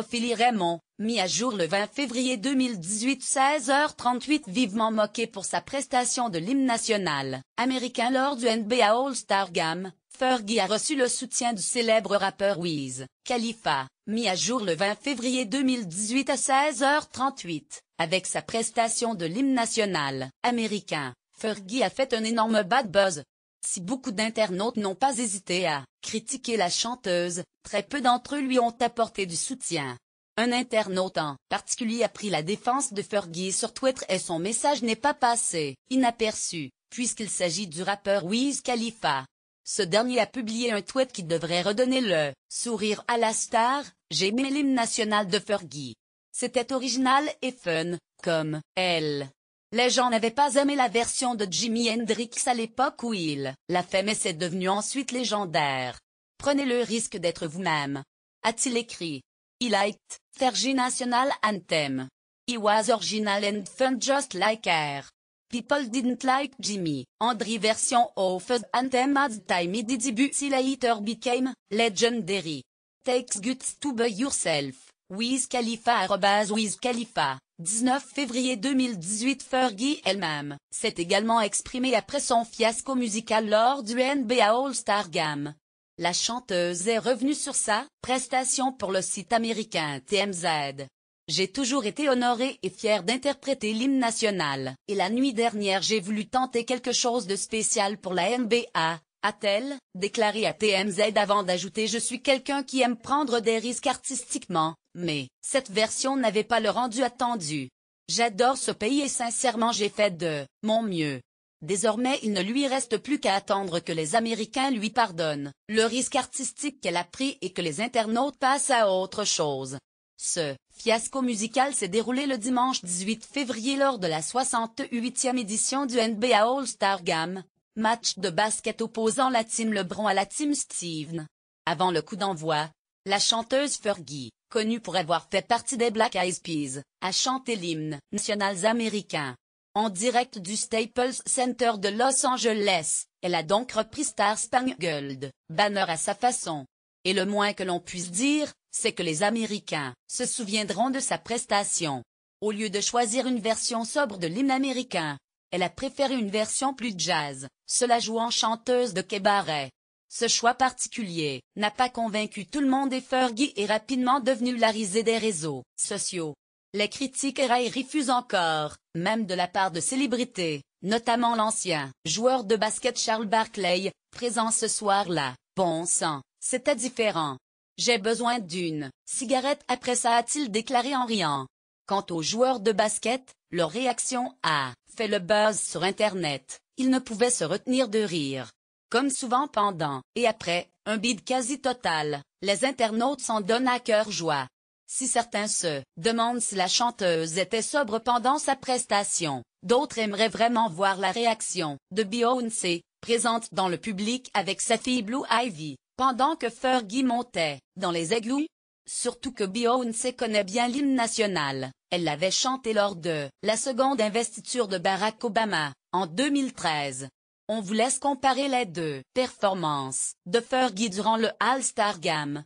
Ophélie Raymond, mis à jour le 20 février 2018 16h38 vivement moquée pour sa prestation de l'hymne national américain lors du NBA All-Star Game, Fergie a reçu le soutien du célèbre rappeur Wiz Khalifa, mis à jour le 20 février 2018 à 16h38, avec sa prestation de l'hymne national américain. Fergie a fait un énorme bad buzz. Si beaucoup d'internautes n'ont pas hésité à critiquer la chanteuse, très peu d'entre eux lui ont apporté du soutien. Un internaute en particulier a pris la défense de Fergie sur Twitter et son message n'est pas passé inaperçu, puisqu'il s'agit du rappeur Wiz Khalifa. Ce dernier a publié un tweet qui devrait redonner le sourire à la star. J'ai aimé l'hymne national de Fergie. C'était original et fun, comme elle. Les gens n'avaient pas aimé la version de Jimi Hendrix à l'époque où il l'a fait, mais c'est devenu ensuite légendaire. Prenez le risque d'être vous-même, a-t-il écrit. He liked Fergie National Anthem. He was original and fun just like her. People didn't like Jimi Hendrix version of the anthem at the time he did, but he later became legendary. Takes guts to be yourself. Wiz Khalifa @Wiz Khalifa. 19 février 2018 Fergie elle-même s'est également exprimée après son fiasco musical lors du NBA All-Star Game. La chanteuse est revenue sur sa prestation pour le site américain TMZ. J'ai toujours été honorée et fière d'interpréter l'hymne national, et la nuit dernière j'ai voulu tenter quelque chose de spécial pour la NBA, a-t-elle déclaré à TMZ avant d'ajouter: je suis quelqu'un qui aime prendre des risques artistiquement, mais cette version n'avait pas le rendu attendu. J'adore ce pays et sincèrement j'ai fait de mon mieux. Désormais il ne lui reste plus qu'à attendre que les Américains lui pardonnent le risque artistique qu'elle a pris et que les internautes passent à autre chose. Ce fiasco musical s'est déroulé le dimanche 18 février lors de la 68e édition du NBA All-Star Game, match de basket opposant la team LeBron à la team Stephen. Avant le coup d'envoi, la chanteuse Fergie, connue pour avoir fait partie des Black Eyed Peas, a chanté l'hymne national américain. En direct du Staples Center de Los Angeles, elle a donc repris Star Spangled Banner à sa façon. Et le moins que l'on puisse dire, c'est que les Américains se souviendront de sa prestation. Au lieu de choisir une version sobre de l'hymne américain, elle a préféré une version plus jazz, se la jouant chanteuse de cabaret. Ce choix particulier n'a pas convaincu tout le monde et Fergie est rapidement devenue la risée des réseaux sociaux. Les critiques et railleries fusent encore, même de la part de célébrités, notamment l'ancien joueur de basket Charles Barkley, présent ce soir-là. Bon sang, c'était différent. J'ai besoin d'une cigarette après ça, a-t-il déclaré en riant. Quant aux joueurs de basket, leur réaction a fait le buzz sur Internet. Ils ne pouvaient se retenir de rire. Comme souvent pendant et après un bide quasi total, les internautes s'en donnent à cœur joie. Si certains se demandent si la chanteuse était sobre pendant sa prestation, d'autres aimeraient vraiment voir la réaction de Beyoncé, présente dans le public avec sa fille Blue Ivy, pendant que Fergie montait dans les égouts. Surtout que Beyoncé connaît bien l'hymne national, elle l'avait chanté lors de la seconde investiture de Barack Obama, en 2013. On vous laisse comparer les deux performances de Fergie durant le All-Star Game.